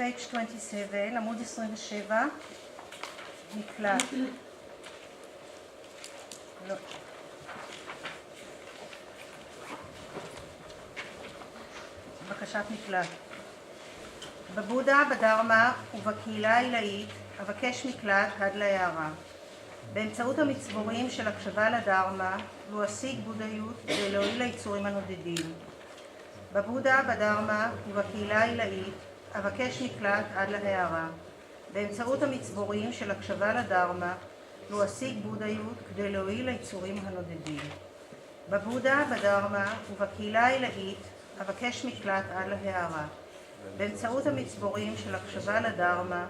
page 27, עמוד 27, מקלט. לא. בקשת מקלט. בבודה, בדהארמה ובקהילה העילאית אבקש מקלט עד להערה. באמצעות המצבורים של הקשבה לדהארמה לא אשיג בודהיות כדי להועיל ליצורים הנודדים. בבודה, בדהארמה ובקהילה העילאית אבקש מקלט עד להערה. באמצעות המצבורים של הקשבה לדהארמה לא אשיג בודהיות כדי להועיל ליצורים הנודדים. בבודה, בדהארמה ובקהילה העילאית אבקש מקלט עד להערה. באמצעות המצבורים של הקשבה לדהארמה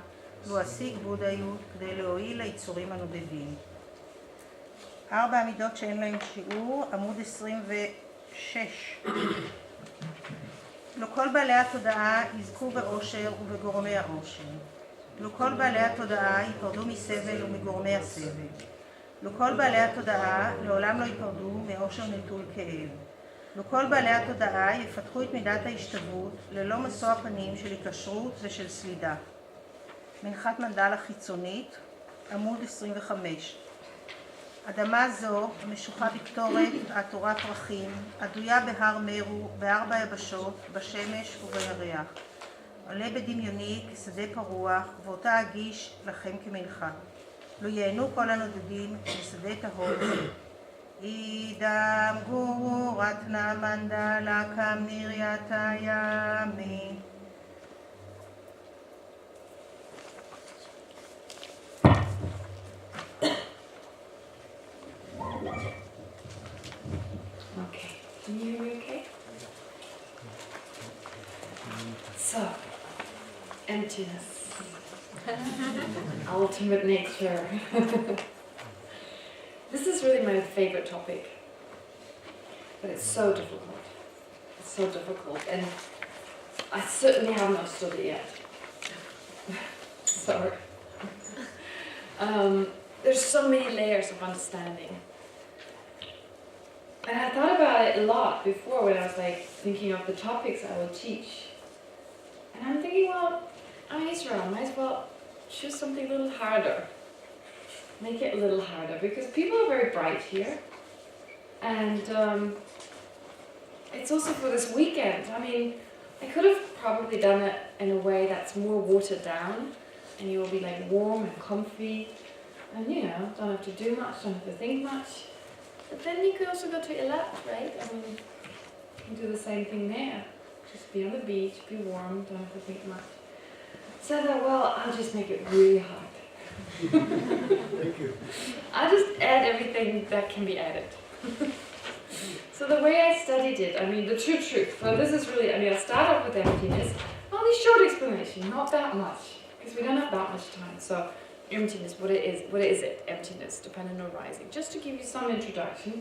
לא אשיג בודהיות כדי להועיל ליצורים הנודדים. 4 עמידות שאין להם שיעור, עמוד 26. לא כל בעלי התודעה יזכו באושר ובגורמי האושר. לא כל בעלי התודעה ייפרדו מסבל ומגורמי הסבל. לא כל בעלי התודעה לעולם לא ייפרדו מאושר נטול כאב. לא כל בעלי התודעה יפתחו את מידת ההשתוות ללא משוא הפנים של היקשרות ושל סלידה. מנחת מנדלה חיצונית, עמוד 25. אדמה זו, משוחה בקטורת, עטורת פרחים, עדויה בהר מרו, ב4 יבשות, בשמש ובירח. עולה בדמיוני כשדה פרוח, ואותה אגיש לכם כמנחה. לא ייהנו כל הנודדים בשדה טהור. אידם גורו רטנה מנדלה כמירייתה ימי. Okay, can you hear me okay? So, emptiness, ultimate nature. This is really my favorite topic, but it's so difficult. It's so difficult, and I certainly haven't understood it yet. Sorry. There's so many layers of understanding. And I thought about it a lot before when I was like thinking of the topics I will teach. And I'm thinking, well, I'm Israel, I might as well choose something a little harder. Make it a little harder, because people are very bright here. And it's also for this weekend. I mean, I could have probably done it in a way that's more watered down, and you will be like warm and comfy, and you know, don't have to do much, don't have to think much. But then you could also go to Eilat, right? I mean, you can do the same thing there. Just be on the beach, be warm, don't have to think much. So I thought, well, I'll just make it really hard. Thank you. I'll just add everything that can be added. So the way I studied it, I mean, the true truth. Well, this is really, I mean, I'll start off with emptiness. Only short explanation, not that much, because we don't have that much time. So emptiness, what is it? Emptiness, dependent arising. Just to give you some introduction,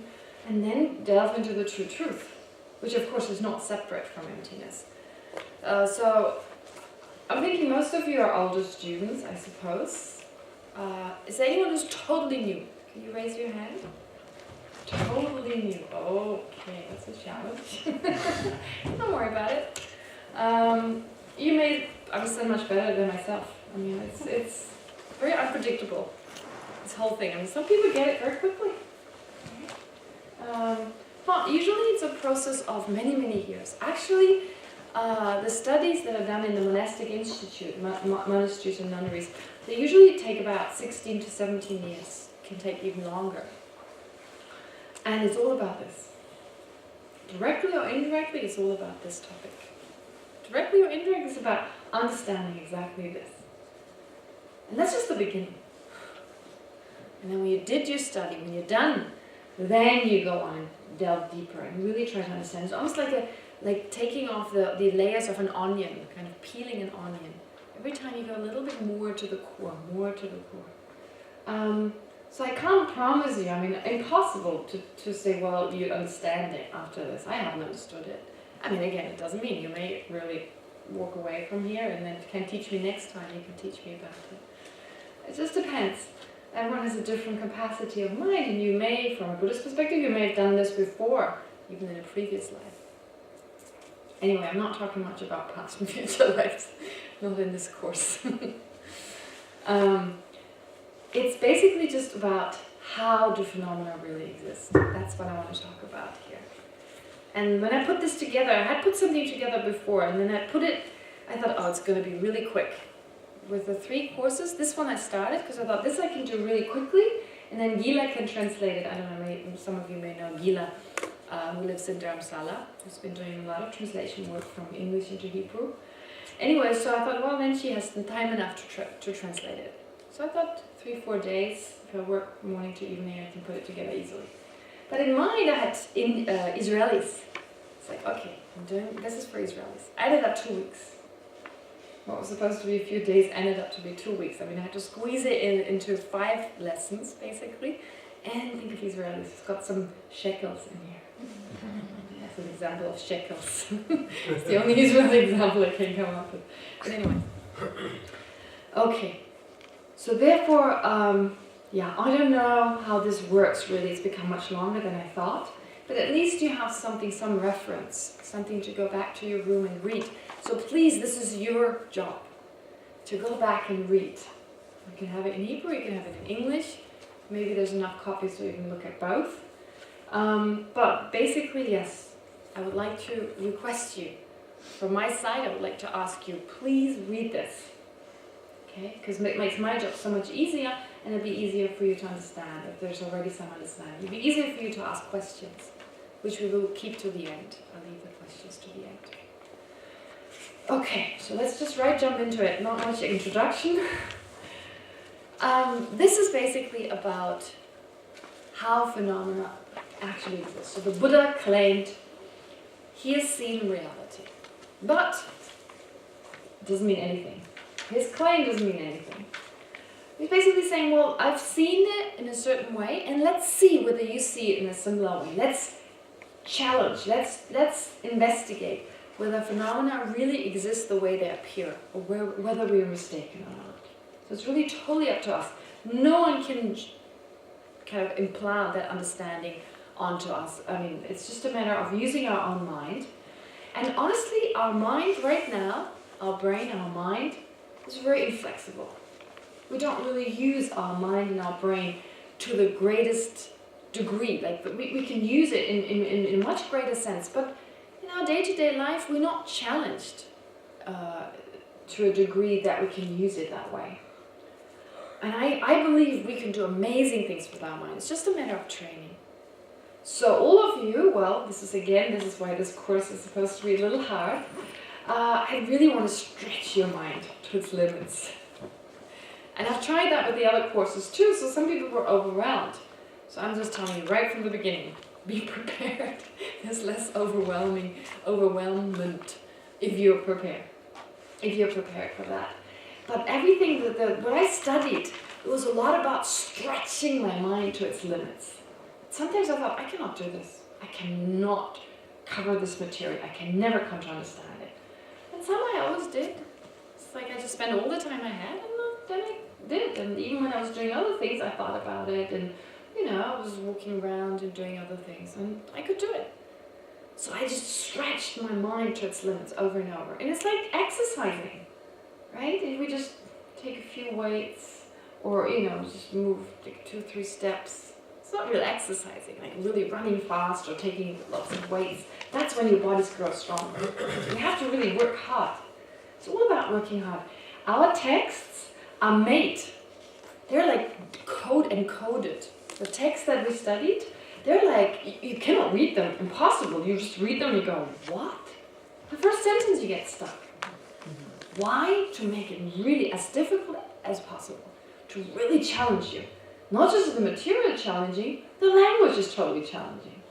and then delve into the true truth, which of course is not separate from emptiness. So I'm thinking most of you are older students, I suppose. Is there anyone who's totally new? Can you raise your hand? Totally new. Okay, that's a challenge. Don't worry about it. You may understand much better than myself. I mean, it's very unpredictable, this whole thing. I mean, some people get it very quickly. But usually it's a process of many, many years. Actually, the studies that are done in the monastic institute, monasteries and nunneries, they usually take about 16 to 17 years. It can take even longer. And it's all about this. Directly or indirectly, it's all about this topic. Directly or indirectly, it's about understanding exactly this. And that's just the beginning. And then when you did your study, when you're done, then you go on and delve deeper and really try to understand. It's almost like taking off the layers of an onion, kind of peeling an onion. Every time you go a little bit more to the core, more to the core. So I can't promise you, I mean, impossible to say, well, you understand it after this. I haven't understood it. I mean, again, it doesn't mean you may really walk away from here and then can teach me next time, you can teach me about it. It just depends. Everyone has a different capacity of mind, and you may, from a Buddhist perspective, you may have done this before, even in a previous life. Anyway, I'm not talking much about past and future lives. not in this course. It's basically just about how do phenomena really exist. That's what I want to talk about here. And when I put this together, I had put something together before, and then I thought, oh, it's going to be really quick. With the 3 courses, this one I started because I thought this I can do really quickly, and then Gila can translate it. I don't know, some of you may know Gila, who lives in Dharamsala, who's been doing a lot of translation work from English into Hebrew. Anyway, so I thought, well, then she has the time enough to translate it. So I thought 3-4 days, if I work morning to evening, I can put it together easily. But in mind, I had Israelis. It's like, okay, this is for Israelis. I added up 2 weeks. What was supposed to be a few days ended up to be 2 weeks. I mean, I had to squeeze it into 5 lessons, basically. And think of Israelis. It's got some shekels in here. That's an example of shekels. It's the only Israeli example I can come up with. But anyway. Okay. So therefore, I don't know how this works really. It's become much longer than I thought. But at least you have some reference, something to go back to your room and read. So please, this is your job, to go back and read. You can have it in Hebrew, you can have it in English. Maybe there's enough copies so you can look at both. But basically, yes, I would like to request you. From my side, I would like to ask you, please read this. Okay? Because it makes my job so much easier, and it'll be easier for you to understand if there's already some understanding. It'll be easier for you to ask questions, which we will keep to the end. I'll leave the questions to the end. Okay, so let's just jump into it. Not much introduction. This is basically about how phenomena actually exist. So the Buddha claimed he has seen reality, but it doesn't mean anything. His claim doesn't mean anything. He's basically saying, well, I've seen it in a certain way, and let's see whether you see it in a similar way. Let's challenge, let's investigate whether phenomena really exist the way they appear, or whether we are mistaken or not. So it's really totally up to us. No one can kind of implant that understanding onto us. I mean, it's just a matter of using our own mind. And honestly, our mind right now, our brain, our mind, is very inflexible. We don't really use our mind and our brain to the greatest degree. Like we can use it in a much greater sense, but in our day-to-day life, we're not challenged to a degree that we can use it that way. And I believe we can do amazing things with our mind. It's just a matter of training. So all of you, well, this is why this course is supposed to be a little hard. I really want to stretch your mind to its limits. And I've tried that with the other courses too, so some people were overwhelmed. So I'm just telling you right from the beginning, be prepared. There's less overwhelmment if you're prepared. If you're prepared for that. But everything what I studied, it was a lot about stretching my mind to its limits. Sometimes I thought, I cannot do this. I cannot cover this material. I can never come to understand it. And some I always did. It's like I just spent all the time I had, and then I did. And even when I was doing other things, I thought about it, and I was walking around and doing other things, and I could do it. So I just stretched my mind to its limits over and over. And it's like exercising, right? If we just take a few weights, or just move like 2 or 3 steps. It's not real exercising, like really running fast or taking lots of weights. That's when your bodies grow strong. You have to really work hard. It's all about working hard. Our texts are made. They're like code-encoded. The texts that we studied, they're like, you cannot read them. Impossible. You just read them and you go, what? The first sentence you get stuck. Why? To make it really as difficult as possible. To really challenge you. Not just the material challenging, the language is totally challenging.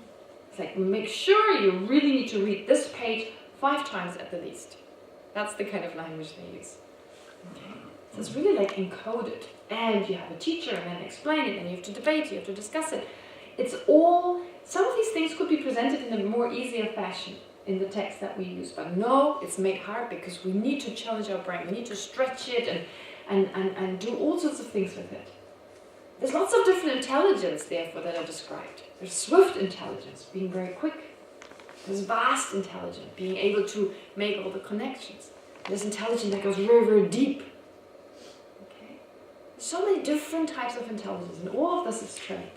It's like, make sure you really need to read this page 5 times at the least. That's the kind of language they use. Okay? So it's really like encoded. And you have a teacher and then explain it, and you have to debate, you have to discuss it. It's all, some of these things could be presented in a more easier fashion in the text that we use. But no, it's made hard because we need to challenge our brain. We need to stretch it and do all sorts of things with it. There's lots of different intelligence, therefore, that are described. There's swift intelligence, being very quick. There's vast intelligence, being able to make all the connections. There's intelligence that goes very, very deep. Okay? There's so many different types of intelligence, and all of this is trained.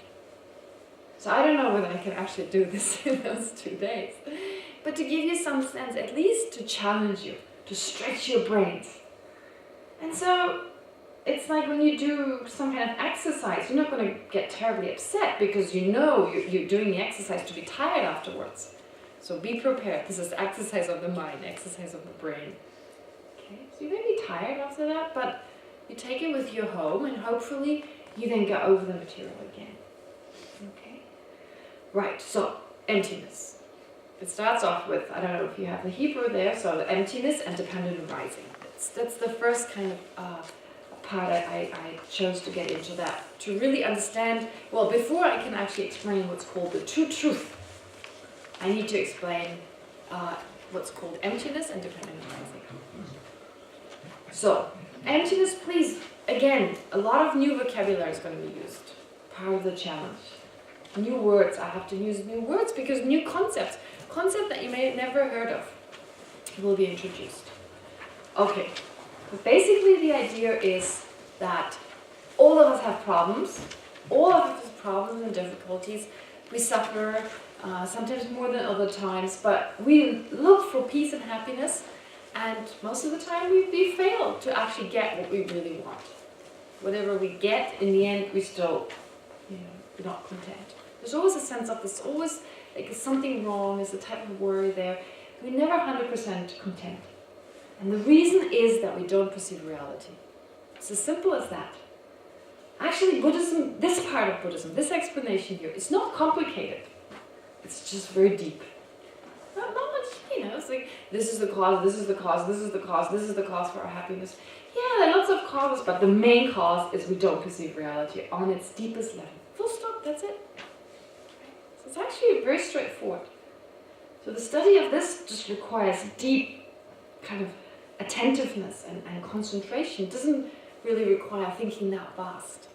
So I don't know whether I can actually do this in those 2 days. But to give you some sense, at least to challenge you, to stretch your brains. And so it's like when you do some kind of exercise, you're not going to get terribly upset because you know you're doing the exercise to be tired afterwards. So be prepared. This is exercise of the mind, exercise of the brain. Okay? So you may be tired after that, but you take it with you home and hopefully you then go over the material again. Okay? Right, so emptiness. It starts off with, I don't know if you have the Hebrew there, so emptiness and dependent arising. That's the first kind of part I chose to get into that. To really understand, well, before I can actually explain what's called the true truth, I need to explain what's called emptiness and dependent arising. So, emptiness, please, again, a lot of new vocabulary is going to be used. Part of the challenge. New words, I have to use new words because new concepts that you may have never heard of will be introduced. Okay, but basically the idea is that all of us have problems, all of us have problems and difficulties. We suffer, sometimes more than other times, but we look for peace and happiness, and most of the time we fail to actually get what we really want. Whatever we get, in the end, we still, we're not content. There's always a sense of there's always like something wrong, there's a type of worry there. We're never 100% content. And the reason is that we don't perceive reality. It's as simple as that. Actually, Buddhism, this part of Buddhism, this explanation here, it's not complicated. It's just very deep. Not much, it's like, this is the cause, this is the cause, this is the cause, this is the cause for our happiness. Yeah, there are lots of causes, but the main cause is we don't perceive reality on its deepest level. Full stop, that's it. So it's actually very straightforward. So the study of this just requires deep kind of attentiveness and concentration. It doesn't really require thinking that vast.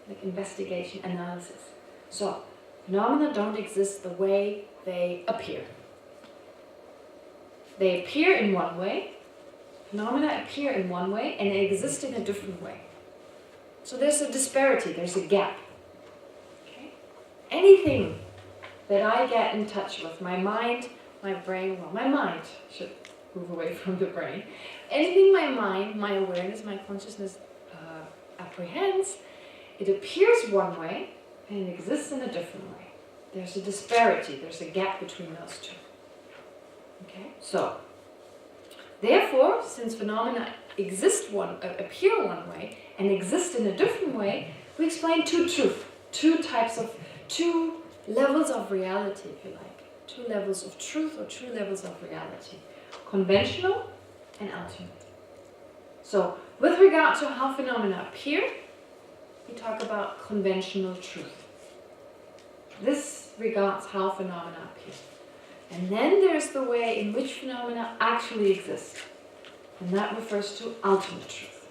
Like investigation, analysis. So, phenomena don't exist the way they appear. They appear in one way, phenomena appear in one way, and they exist in a different way. So there's a disparity, there's a gap. Okay? Anything that I get in touch with, my mind, my brain, well, my mind should move away from the brain. Anything my mind, my awareness, my consciousness apprehends, it appears one way and it exists in a different way. There's a disparity, there's a gap between those two. Okay? So, therefore, since phenomena appear one way and exist in a different way, we explain two levels of reality, if you like. 2 levels of truth or 2 levels of reality. Conventional and ultimate. So, with regard to how phenomena appear, we talk about conventional truth. This regards how phenomena appear. And then there's the way in which phenomena actually exist. And that refers to ultimate truth.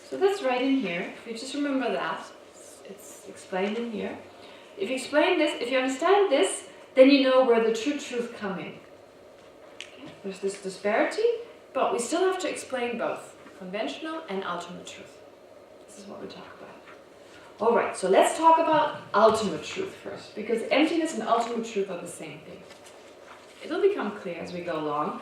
So that's right in here. If you just remember that, it's explained in here. If you explain this, if you understand this, then you know where the true truth come in. Okay? There's this disparity, but we still have to explain both conventional and ultimate truth. This is what we talk about. Alright, so let's talk about ultimate truth first, because emptiness and ultimate truth are the same thing. It'll become clear as we go along,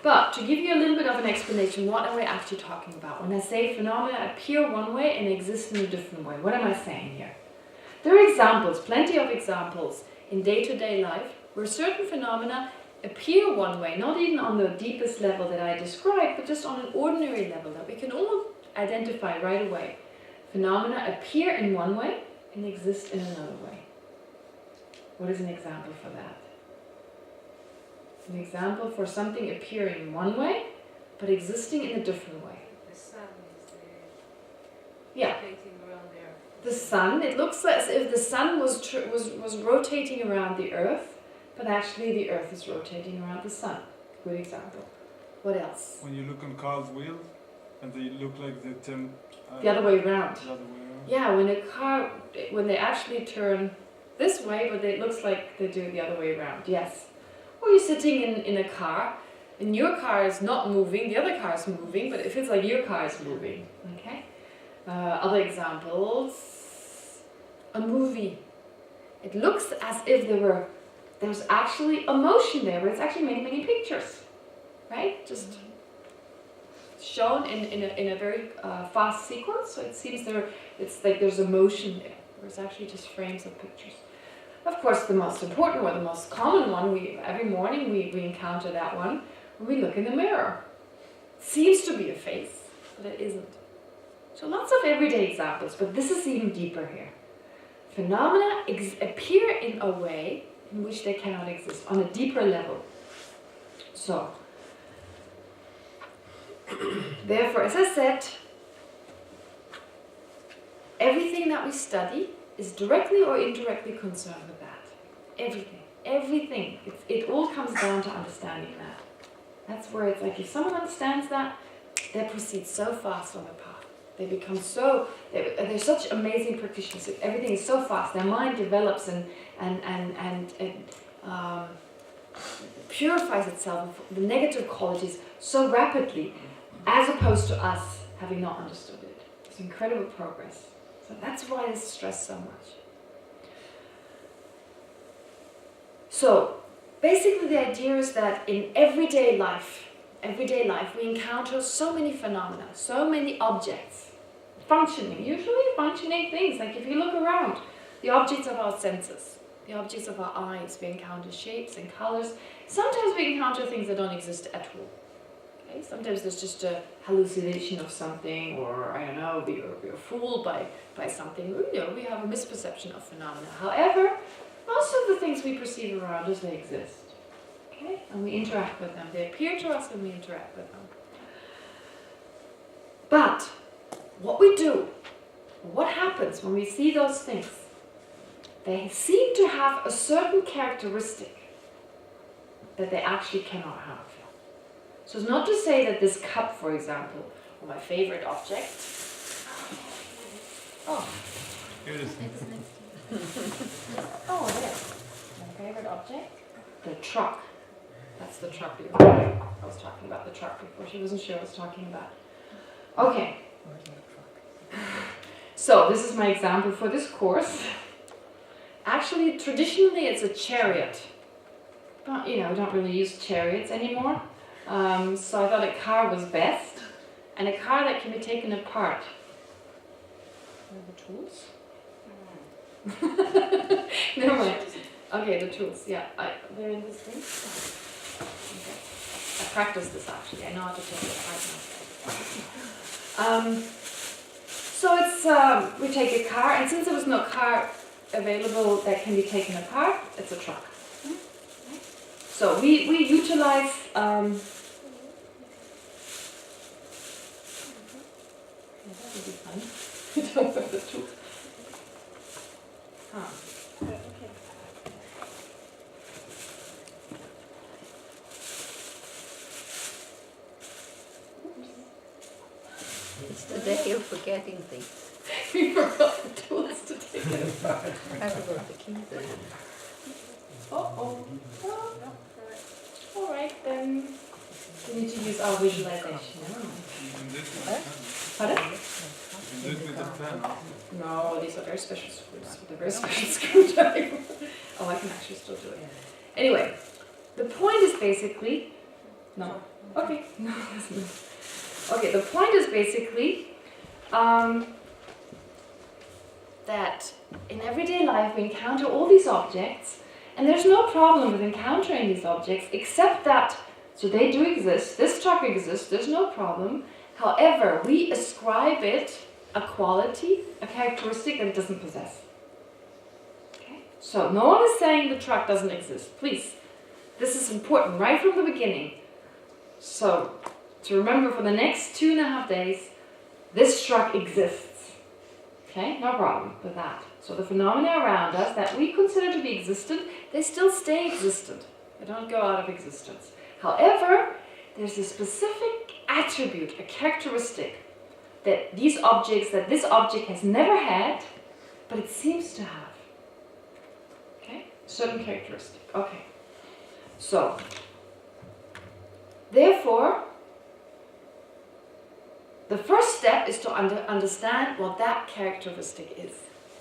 but to give you a little bit of an explanation, what are we actually talking about? When I say phenomena appear one way and exist in a different way, what am I saying here? There are examples, plenty of examples in day-to-day life where certain phenomena appear one way, not even on the deepest level that I described, but just on an ordinary level that we can all identify right away. Phenomena appear in one way and exist in another way. What is an example for that? An example for something appearing in one way, but existing in a different way. The sun is rotating around the earth. The sun, it looks as if the sun was rotating around the earth, but actually the earth is rotating around the sun. Good example. What else? When you look on car's wheels, and they look like they turn... The other way around. The other way around. Yeah, when they actually turn this way, but it looks like they do it the other way around. Yes. Or you're sitting in a car, And your car is not moving, the other car is moving, but it feels like your car is moving. Okay? Other examples. A movie. It looks as if there's actually emotion there, but it's actually many, many pictures. Right? Just shown in a very fast sequence, so it seems it's like there's emotion there. There's actually just frames of pictures. Of course, the most important or the most common one, every morning we encounter that one when we look in the mirror. It seems to be a face, but it isn't. So lots of everyday examples, but this is even deeper here. Phenomena appear in a way in which they cannot exist, on a deeper level. So, therefore, as I said, everything that we study is directly or indirectly concerned with that. Everything. Everything. It all comes down to understanding that. That's where it's like, if someone understands that, they proceed so fast on the path. They become they're such amazing practitioners. Everything is so fast. Their mind develops and purifies itself, the negative qualities, so rapidly, as opposed to us having not understood it. It's incredible progress. So that's why it's stressed so much. So, basically the idea is that in everyday life, we encounter so many phenomena, so many objects, usually functioning things. Like if you look around, the objects of our senses, the objects of our eyes, we encounter shapes and colors. Sometimes we encounter things that don't exist at all. Okay? Sometimes there's just a hallucination of something, or I don't know, we're fooled by something. We have a misperception of phenomena. However, most of the things we perceive around us, they exist. Okay? And we interact with them. They appear to us and we interact with them. But what we do, what happens when we see those things, they seem to have a certain characteristic that they actually cannot have. So it's not to say that this cup, for example, or my favorite object. Oh. Here it is. Oh, there. My favorite object? The truck. That's the truck before. I was talking about the truck before. She wasn't sure what I was talking about. Okay. So this is my example for this course. Actually, traditionally it's a chariot. But, we don't really use chariots anymore. So I thought a car was best. And a car that can be taken apart. Where are the tools? Never mind. Okay, the tools. Yeah, they're in this thing. Okay. I practiced this actually. I know how to take it apart now. So it's we take a car, and since there was no car available that can be taken apart, it's a truck. So we utilize. That would be fun. We don't have the tools. It's the day of forgetting things. We forgot the tools to take it apart. I forgot the keys. Oh. All right, then we need to use our visualization. Pardon? You do it with the pen. No, these are very special screws. They're very special screwdriver. Oh, I can actually still do it. Anyway, the point is basically... No. Okay. No, okay, the point is basically that in everyday life we encounter all these objects, and there's no problem with encountering these objects, except that, so they do exist, this truck exists, there's no problem. However, we ascribe it a quality, a characteristic that it doesn't possess. Okay? So no one is saying the truck doesn't exist. Please, this is important right from the beginning. So, to remember for the next 2.5 days, this truck exists. Okay? No problem with that. So the phenomena around us that we consider to be existent, they still stay existent. They don't go out of existence. However, there's a specific attribute, a characteristic that this object has never had, but it seems to have. Okay? Certain characteristic. Okay. So, therefore, the first step is to understand what that characteristic is.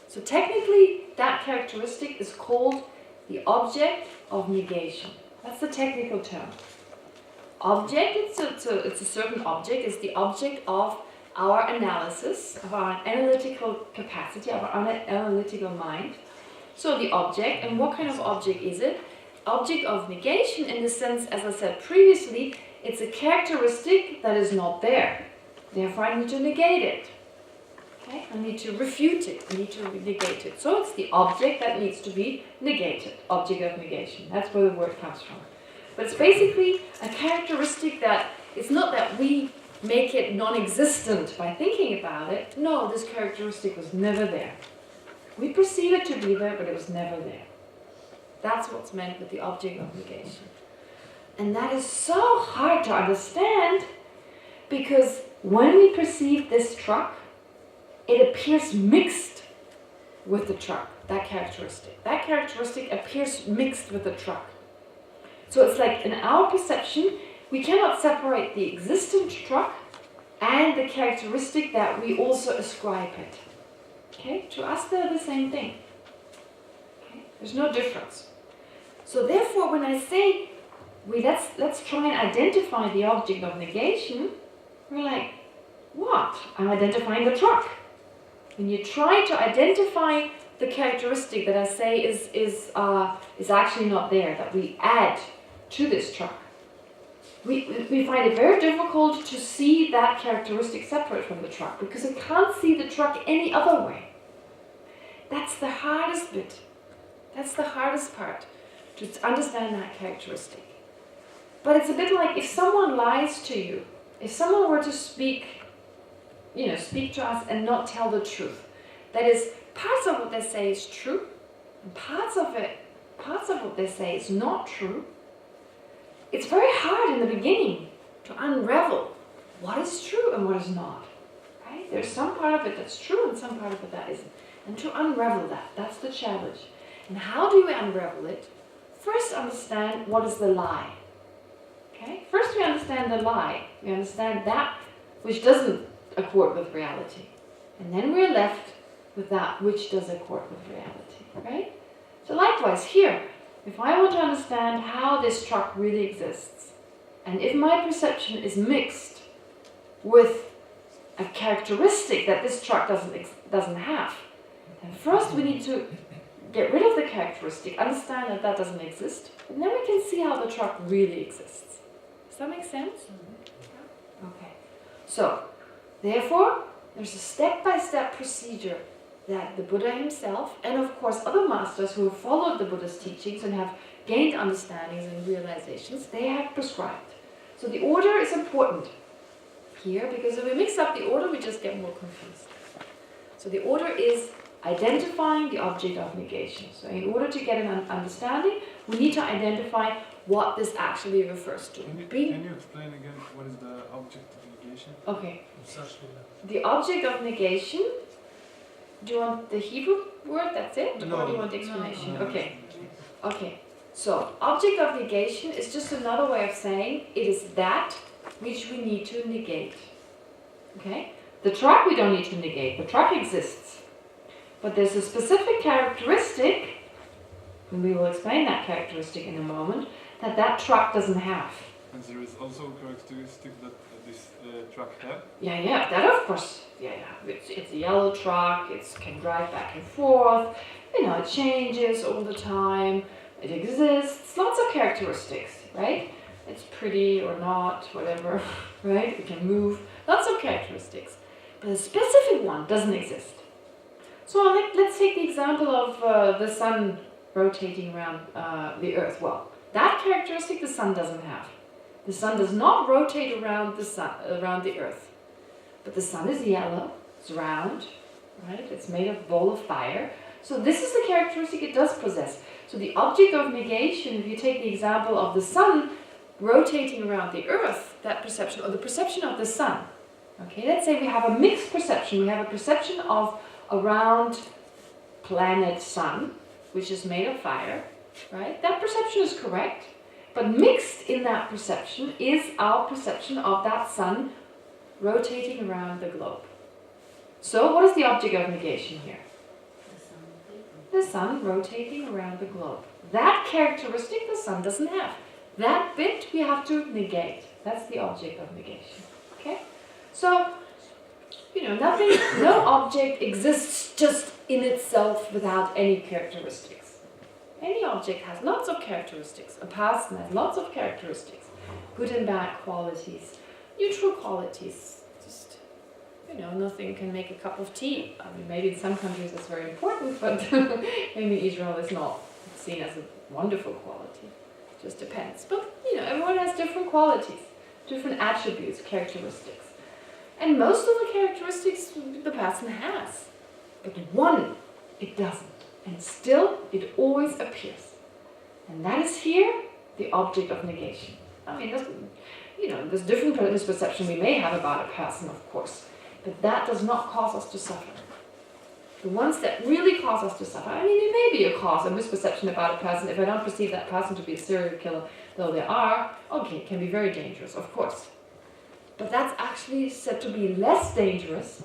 So technically, that characteristic is called the object of negation. That's the technical term. Object, it's a certain object, it's the object of our analysis, of our analytical capacity, of our analytical mind. So the object, and what kind of object is it? Object of negation in the sense, as I said previously, it's a characteristic that is not there. Therefore I need to negate it. Okay? I need to refute it, I need to negate it. So it's the object that needs to be negated, object of negation. That's where the word comes from. But it's basically a characteristic that, it's not that we make it non-existent by thinking about it. No, this characteristic was never there. We perceive it to be there, but it was never there. That's what's meant with the object of negation. And that is so hard to understand, because when we perceive this truck, it appears mixed with the truck, that characteristic. That characteristic appears mixed with the truck. So it's like in our perception, we cannot separate the existent truck and the characteristic that we also ascribe it. Okay? To us, they're the same thing. Okay? There's no difference. So therefore, when I say, let's try and identify the object of negation, we're like, what? I'm identifying the truck. When you try to identify the characteristic that I say is actually not there, that we add to this truck, we find it very difficult to see that characteristic separate from the truck, because I can't see the truck any other way. That's the hardest bit. That's the hardest part, to understand that characteristic. But it's a bit like if someone lies to you, if someone were to speak to us and not tell the truth. That is, parts of what they say is true, and parts of what they say is not true. It's very hard in the beginning to unravel what is true and what is not. Right? There's some part of it that's true and some part of it that isn't. And to unravel that, that's the challenge. And how do we unravel it? First, understand what is the lie. Okay? First we understand the lie. We understand that which doesn't accord with reality. And then we're left with that which does accord with reality. Right? So likewise here, if I want to understand how this truck really exists, and if my perception is mixed with a characteristic that this truck doesn't have, then first we need to get rid of the characteristic, understand that that doesn't exist, and then we can see how the truck really exists. Does that make sense? Okay. So, therefore, there's a step-by-step procedure that the Buddha himself, and of course other masters who have followed the Buddha's teachings and have gained understandings and realizations, they have prescribed. So the order is important here, because if we mix up the order, we just get more confused. So the order is identifying the object of negation. So in order to get an understanding, we need to identify what this actually refers to. Can you explain again what is the object of negation? Okay. The object of negation, do you want the Hebrew word, that's it? No. Or do you want the explanation? No. Okay. Okay. So, object of negation is just another way of saying it is that which we need to negate. Okay? The truck we don't need to negate. The truck exists. But there's a specific characteristic, and we will explain that characteristic in a moment, that truck doesn't have. And there is also a characteristic that this truck has? Yeah, that of course. Yeah. It's a yellow truck, it can drive back and forth, it changes all the time, it exists, lots of characteristics, right? It's pretty or not, whatever, right? It can move, lots of characteristics. But a specific one doesn't exist. So let's take the example of the sun rotating around the earth. Well, that characteristic the sun doesn't have. The sun does not rotate around the earth. But the sun is yellow, it's round, right? It's made of a ball of fire. So this is the characteristic it does possess. So the object of negation, if you take the example of the sun rotating around the earth, that perception, or the perception of the sun. Okay, let's say we have a mixed perception. We have a perception of a round planet sun, which is made of fire, right? That perception is correct. But mixed in that perception is our perception of that sun rotating around the globe. So what is the object of negation here? The sun rotating around the globe. That characteristic the sun doesn't have. That bit we have to negate. That's the object of negation. Okay? So, nothing, no object exists just in itself without any characteristics. Any object has lots of characteristics. A person has lots of characteristics. Good and bad qualities. Neutral qualities. Just, nothing can make a cup of tea. I mean, maybe in some countries it's very important, but maybe in Israel it's not seen as a wonderful quality. Just depends. But, everyone has different qualities, different attributes, characteristics. And most of the characteristics the person has. But one, it doesn't. And still, it always appears. And that is here the object of negation. I mean, there's different misperception we may have about a person, of course. But that does not cause us to suffer. The ones that really cause us to suffer, I mean, it may be a cause, a misperception about a person. If I don't perceive that person to be a serial killer, though they are, okay, it can be very dangerous, of course. But that's actually said to be less dangerous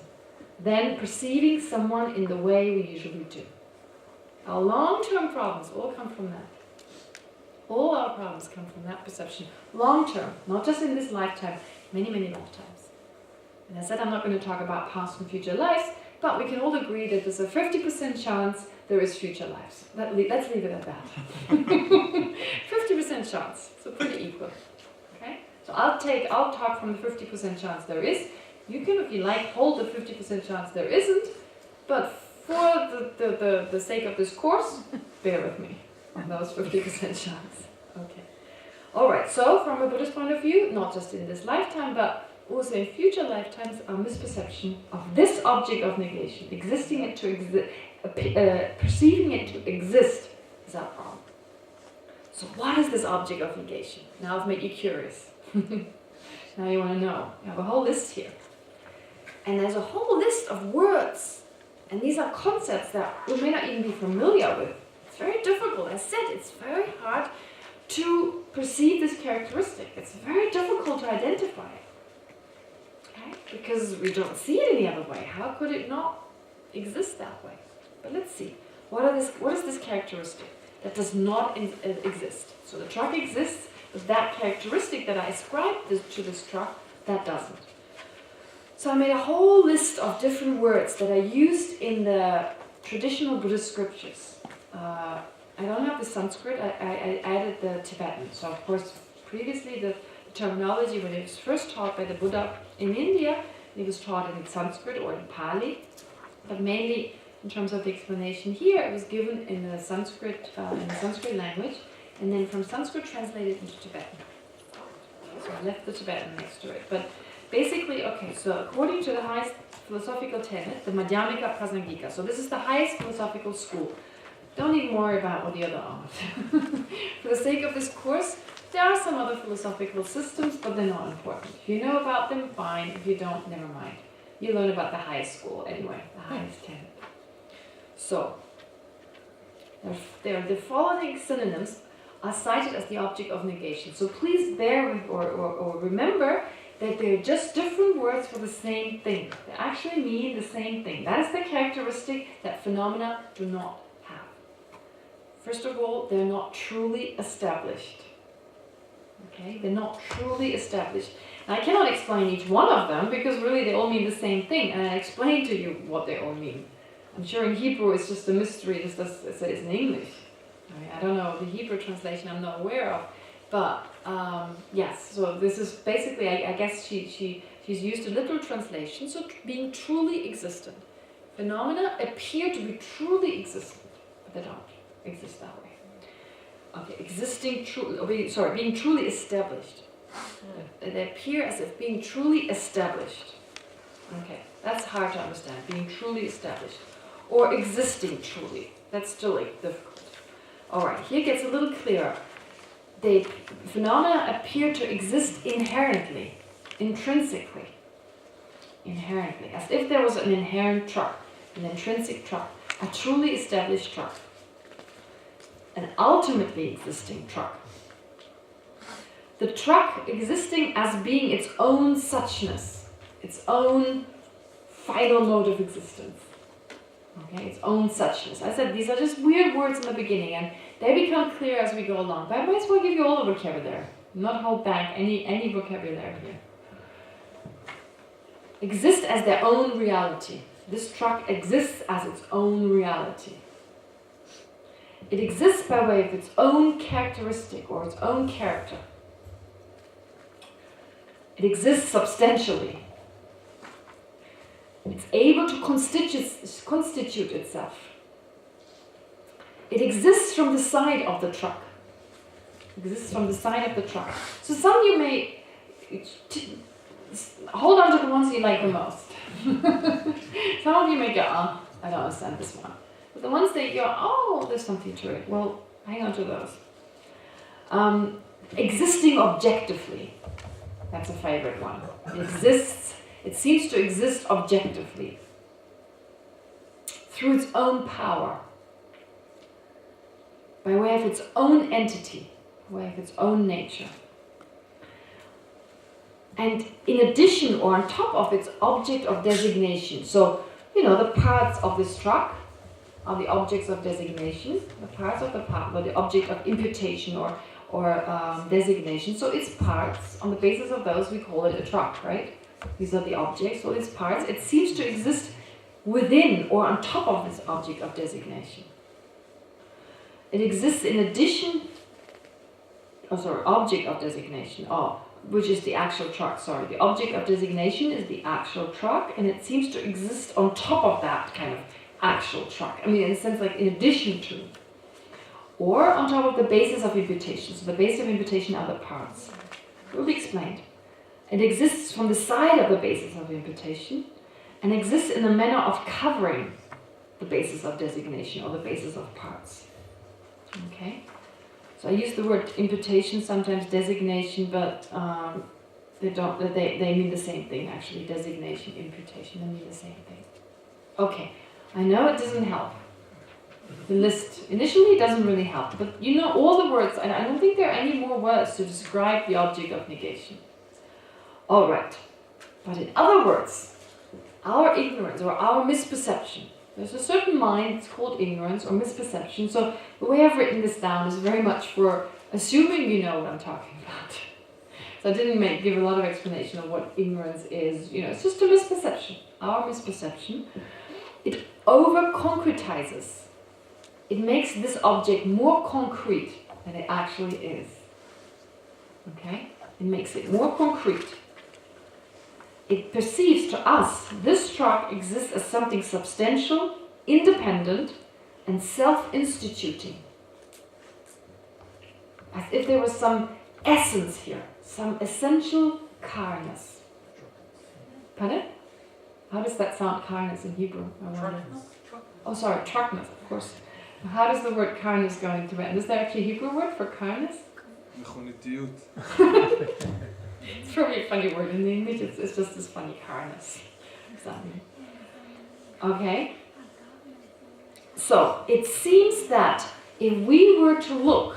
than perceiving someone in the way we usually do. Our long-term problems all come from that. All our problems come from that perception. Long-term, not just in this lifetime, many, many lifetimes. And I said I'm not going to talk about past and future lives, but we can all agree that there's a 50% chance there is future lives. Let's leave it at that. 50% chance, so pretty equal. Okay? So I'll talk from the 50% chance there is. You can, if you like, hold the 50% chance there isn't, but for the sake of this course, bear with me on those 50% chance. Okay. Alright, so from a Buddhist point of view, not just in this lifetime, but also in future lifetimes, our misperception of this object of negation, perceiving it to exist, is our problem. So what is this object of negation? Now I've made you curious. Now you want to know. I have a whole list here. And there's a whole list of words. And these are concepts that we may not even be familiar with. It's very difficult. As I said, it's very hard to perceive this characteristic. It's very difficult to identify it. Okay? Because we don't see it any other way. How could it not exist that way? But let's see. What is this characteristic that does not exist? So the truck exists, but that characteristic that I ascribed to this truck, that doesn't. So I made a whole list of different words that are used in the traditional Buddhist scriptures. I don't have the Sanskrit, I added the Tibetan. So of course, previously the terminology, when it was first taught by the Buddha in India, it was taught in Sanskrit or in Pali. But mainly, in terms of the explanation here, it was given in the Sanskrit language, and then from Sanskrit translated into Tibetan. So I left the Tibetan next to it. But basically, okay, so according to the highest philosophical tenet, the Madhyamika Prasangika, so this is the highest philosophical school. Don't even worry about what the other are. For the sake of this course, there are some other philosophical systems, but they're not important. If you know about them, fine. If you don't, never mind. You learn about the highest school anyway, the highest tenet. So, the following synonyms are cited as the object of negation. So please bear with or remember that they're just different words for the same thing. They actually mean the same thing. That is the characteristic that phenomena do not have. First of all, they're not truly established. Okay? They're not truly established. And I cannot explain each one of them because really they all mean the same thing. And I explained to you what they all mean. I'm sure in Hebrew it's just a mystery as it is in English. I don't know the Hebrew translation, I'm not aware of. But yes, so this is basically, I guess she's used a literal translation, so being truly existent. Phenomena appear to be truly existent, but they don't exist that way. Okay, being truly established. They appear as if being truly established. Okay, that's hard to understand, being truly established. Or existing truly, that's still difficult. Alright, here it gets a little clearer. The phenomena appear to exist inherently, intrinsically. Inherently, as if there was an inherent truck, an intrinsic truck, a truly established truck. An ultimately existing truck. the truck existing as being its own suchness, its own final mode of existence. Okay, its own suchness. I said these are just weird words in the beginning, and they become clear as we go along. But I might as well give you all the vocabulary, not hold back any vocabulary here. Exist as their own reality. This truck exists as its own reality. It exists by way of its own characteristic or its own character. It exists substantially. It's able to constitute itself. It exists from the side of the truck. It exists from the side of the truck. So some you may hold on to the ones you like the most. Some of you may go, oh, I don't understand this one. But the ones that you go, oh, there's something to it. Well, hang on to those. Existing objectively. That's a favorite one. It exists. It seems to exist objectively. Through its own power. By way of its own entity. By way of its own nature. And in addition or on top of its object of designation. So, the parts of this truck are the objects of designation. The parts of the part, or the object of imputation or designation. So its parts, on the basis of those, we call it a truck, right? These are the objects, so its parts. It seems to exist within or on top of this object of designation. It exists in addition, object of designation, which is the actual truck, the object of designation is the actual truck, and it seems to exist on top of that kind of actual truck. I mean, in a sense, like in addition to. Or on top of the basis of imputation. So the basis of imputation are the parts. It will be explained. It exists from the side of the basis of imputation and exists in the manner of covering the basis of designation or the basis of parts. Okay? So I use the word imputation, sometimes designation, but they mean the same thing actually. Designation, imputation, they mean the same thing. Okay, I know it doesn't help. The list initially doesn't really help, but all the words, and I don't think there are any more words to describe the object of negation. All right, but in other words, our ignorance or our misperception, there's a certain mind, it's called ignorance or misperception, so the way I've written this down is very much for assuming you know what I'm talking about. So I didn't give a lot of explanation of what ignorance is, it's just a misperception, our misperception. It over-concretizes. It makes this object more concrete than it actually is. Okay? It makes it more concrete. It perceives to us this truck exists as something substantial, independent, and self-instituting. As if there was some essence here, some essential carness. Pardon? How does that sound, carness, in Hebrew? I wonder. Oh, sorry, truckness, of course. How does the word carness go into it? Is there actually a Hebrew word for carness? It's probably a funny word in English. It's just this funny carness. Okay. So it seems that if we were to look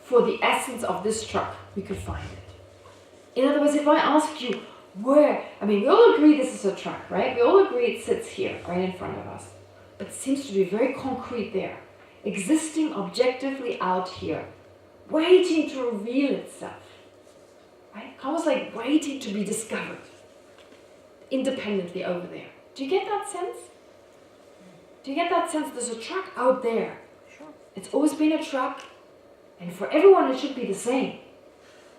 for the essence of this truck, we could find it. In other words, if I ask you where, we all agree this is a truck, right? We all agree it sits here, right in front of us. But it seems to be very concrete there, existing objectively out here, waiting to reveal itself. Right? Almost like waiting to be discovered. Independently over there. Do you get that sense? Do you get that sense there's a truck out there? Sure. It's always been a truck, and for everyone it should be the same.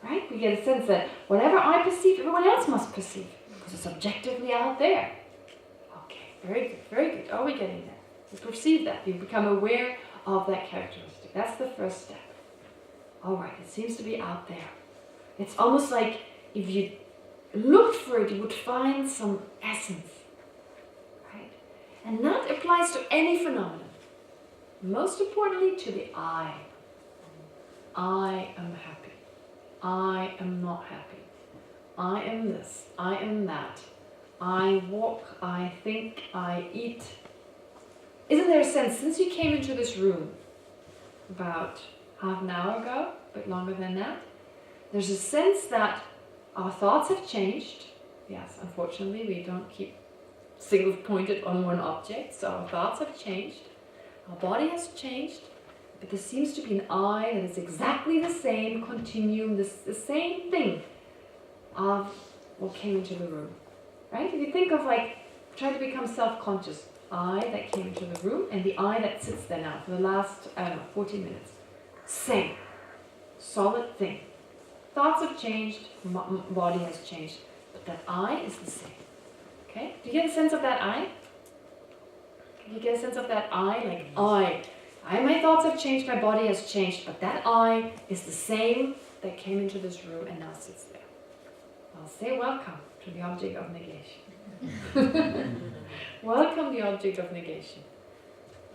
Right? We get a sense that whatever I perceive, everyone else must perceive. Because it's objectively out there. Okay, very good, very good. Are we getting there? You perceive that. You become aware of that characteristic. That's the first step. Alright, it seems to be out there. It's almost like if you looked for it, you would find some essence. Right? And that applies to any phenomenon. Most importantly, to the I. I am happy. I am not happy. I am this. I am that. I walk, I think, I eat. Isn't there a sense, since you came into this room about half an hour ago, a bit longer than that, There's a sense that our thoughts have changed. Yes, unfortunately, we don't keep single pointed on one object, so our thoughts have changed. Our body has changed, but there seems to be an I that is exactly the same continuum, the same thing of what came into the room. Right? If you think of like, try to become self-conscious, I that came into the room and the I that sits there now for the last, 40 minutes. Same. Solid thing. Thoughts have changed, body has changed, but that I is the same. Okay? Do you get a sense of that I? Can you get a sense of that I? Like my thoughts have changed, my body has changed, but that I is the same that came into this room and now sits there. I'll say welcome to the object of negation. Welcome the object of negation.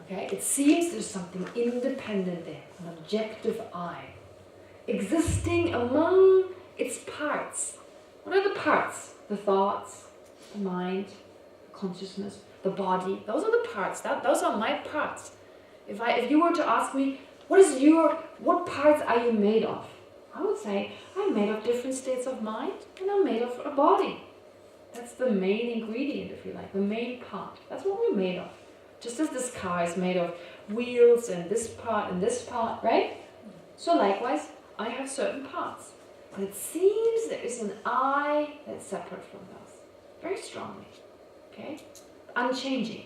Okay? It seems there's something independent there, an objective I, existing among its parts. What are the parts? The thoughts, the mind, the consciousness, the body. Those are the parts. Those are my parts. If you were to ask me, what parts are you made of? I would say, I'm made of different states of mind, and I'm made of a body. That's the main ingredient, if you like, the main part. That's what we're made of. Just as this car is made of wheels and this part, right? So likewise, I have certain parts. But it seems there is an I that's separate from those. Very strongly. Okay? Unchanging.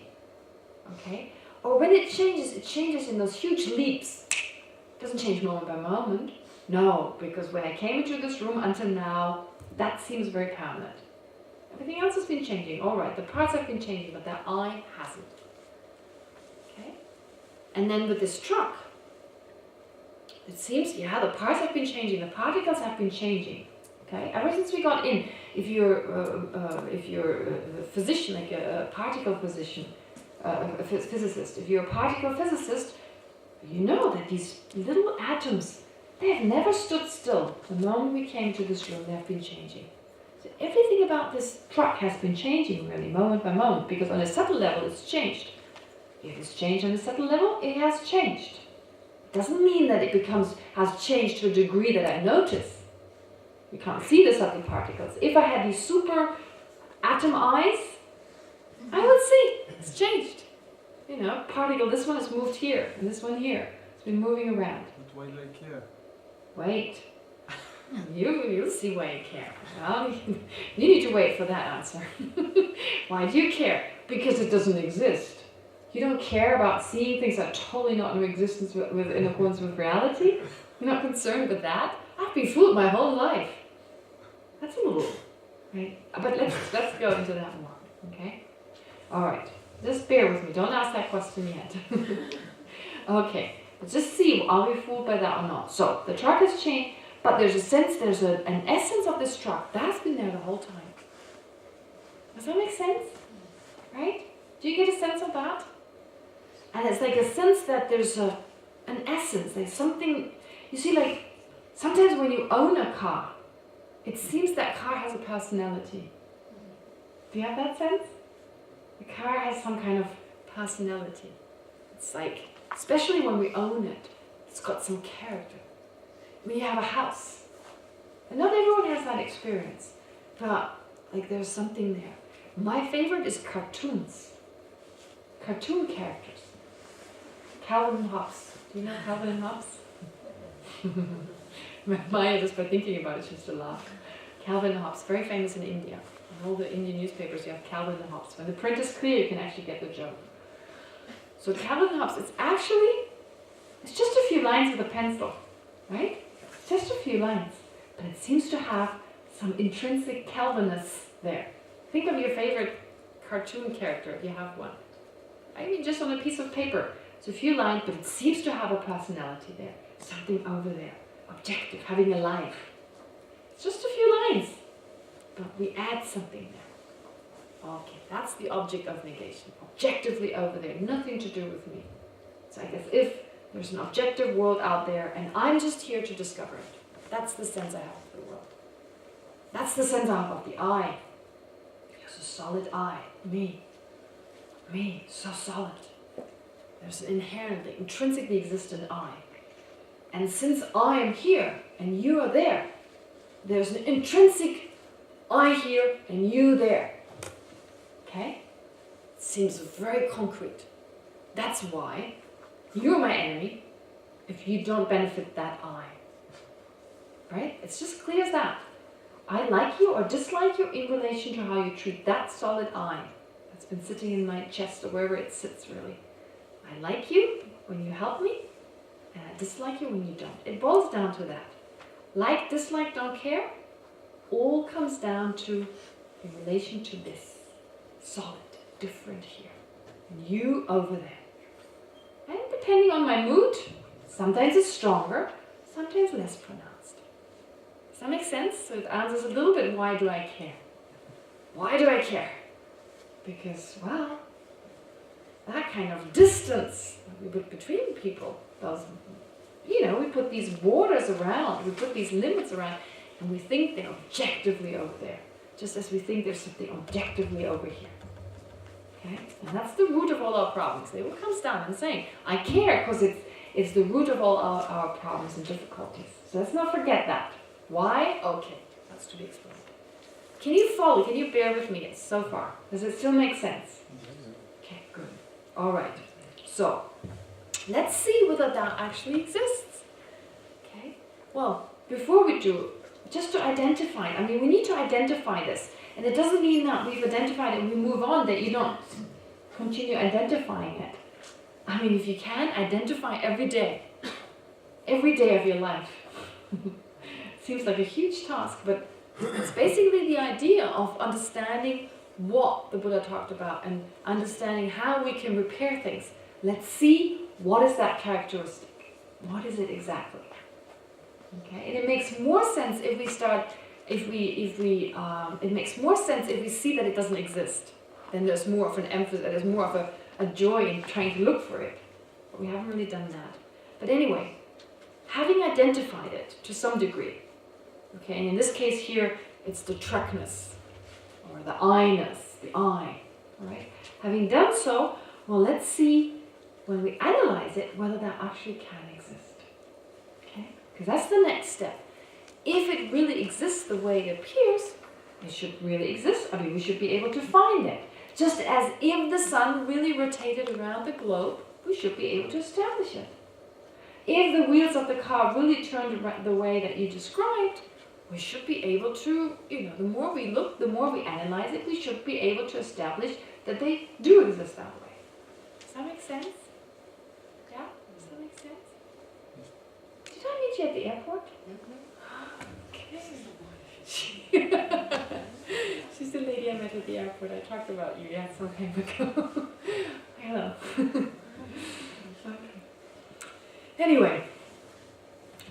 Okay? Or when it changes in those huge leaps. It doesn't change moment by moment. No, because when I came into this room until now, that seems very permanent. Everything else has been changing. All right, the parts have been changing, but that I hasn't. Okay? And then with this truck, it seems, the parts have been changing, the particles have been changing. Okay? Ever since we got in, if you're a physician, like a particle physician, a physicist, if you're a particle physicist, you know that these little atoms, they have never stood still. The moment we came to this room, they have been changing. So everything about this truck has been changing really, moment by moment, because on a subtle level it's changed. If it's changed on a subtle level, it has changed. It doesn't mean that it has changed to a degree that I notice. You can't see the subtle particles. If I had these super atom eyes, I would see it's changed. You know, particle, this one has moved here, and this one here. It's been moving around. But why do I care? Wait. You'll see why you care. Well, you need to wait for that answer. Why do you care? Because it doesn't exist. You don't care about seeing things that are totally not in existence in accordance with reality? You're not concerned with that? I've been fooled my whole life. That's a little, right? But let's go into that more, okay? All right. Just bear with me. Don't ask that question yet. Okay. But just see, are we fooled by that or not? So, the truck has changed, but there's a sense, there's an essence of this truck. That's been there the whole time. Does that make sense? Right? Do you get a sense of that? And it's like a sense that there's an essence, there's something, you see, like, sometimes when you own a car, it seems that car has a personality. Do you have that sense? The car has some kind of personality. It's like, especially when we own it, it's got some character. When you have a house, and not everyone has that experience, but like there's something there. My favorite is cartoons. Cartoon characters. Calvin and Hobbes. Do you know Calvin and Hobbes? Maya, just by thinking about it, she used to laugh. Calvin and Hobbes, very famous in India. In all the Indian newspapers, you have Calvin and Hobbes. When the print is clear, you can actually get the joke. So Calvin and Hobbes, it's just a few lines with a pencil, right? It's just a few lines, but it seems to have some intrinsic Calvinness there. Think of your favorite cartoon character, if you have one. I mean, just on a piece of paper. It's a few lines, but it seems to have a personality there. Something over there. Objective, having a life. It's just a few lines, but we add something there. Okay, that's the object of negation. Objectively over there, nothing to do with me. It's like as if there's an objective world out there, and I'm just here to discover it. That's the sense I have of the world. That's the sense I have of the I. There's a solid I. Me, so solid. There's an inherently, intrinsically existent I. And since I am here, and you are there, there's an intrinsic I here and you there. Okay? It seems very concrete. That's why you're my enemy if you don't benefit that I. Right? It's just clear as that. I like you or dislike you in relation to how you treat that solid I that's been sitting in my chest or wherever it sits really. I like you when you help me, and I dislike you when you don't. It boils down to that. Like, dislike, don't care, all comes down to in relation to this. Solid, different here. And you over there. And depending on my mood, sometimes it's stronger, sometimes less pronounced. Does that make sense? So it answers a little bit, why do I care? Why do I care? Because, well, that kind of distance we put between people, those, you know, we put these borders around, we put these limits around, and we think they're objectively over there, just as we think there's something objectively over here. Okay? And that's the root of all our problems. It all comes down and saying, I care because it's the root of all our problems and difficulties. So let's not forget that. Why? Okay, that's to be explained. Can you follow? Can you bear with me so far? Does it still make sense? Okay, good. All right. So, let's see whether that actually exists. Okay? Well, before we do, just to identify, I mean, we need to identify this. And it doesn't mean that we've identified it and we move on, that you don't continue identifying it. I mean, if you can, identify every day of your life. Seems like a huge task, but it's basically the idea of understanding what the Buddha talked about and understanding how we can repair things. Let's see, what is that characteristic? What is it exactly? Okay, and it makes more sense if we start, it makes more sense if we see that it doesn't exist. Then there's more of an emphasis, there's more of a joy in trying to look for it. But we haven't really done that. But anyway, having identified it to some degree, okay, and in this case here, it's the truckness, or the I-ness, the I, all right? Having done so, well, let's see, when we analyze it, whether that actually can exist, okay? Because that's the next step. If it really exists the way it appears, it should really exist. I mean, we should be able to find it. Just as if the sun really rotated around the globe, we should be able to establish it. If the wheels of the car really turned the way that you described, we should be able to, you know, the more we look, the more we analyze it, we should be able to establish that they do exist that way. Does that make sense? Yeah? Does that make sense? Did I meet you at the airport? Okay. She's the lady I met at the airport. I talked about you, yeah, some time ago. Hello. Okay. Anyway.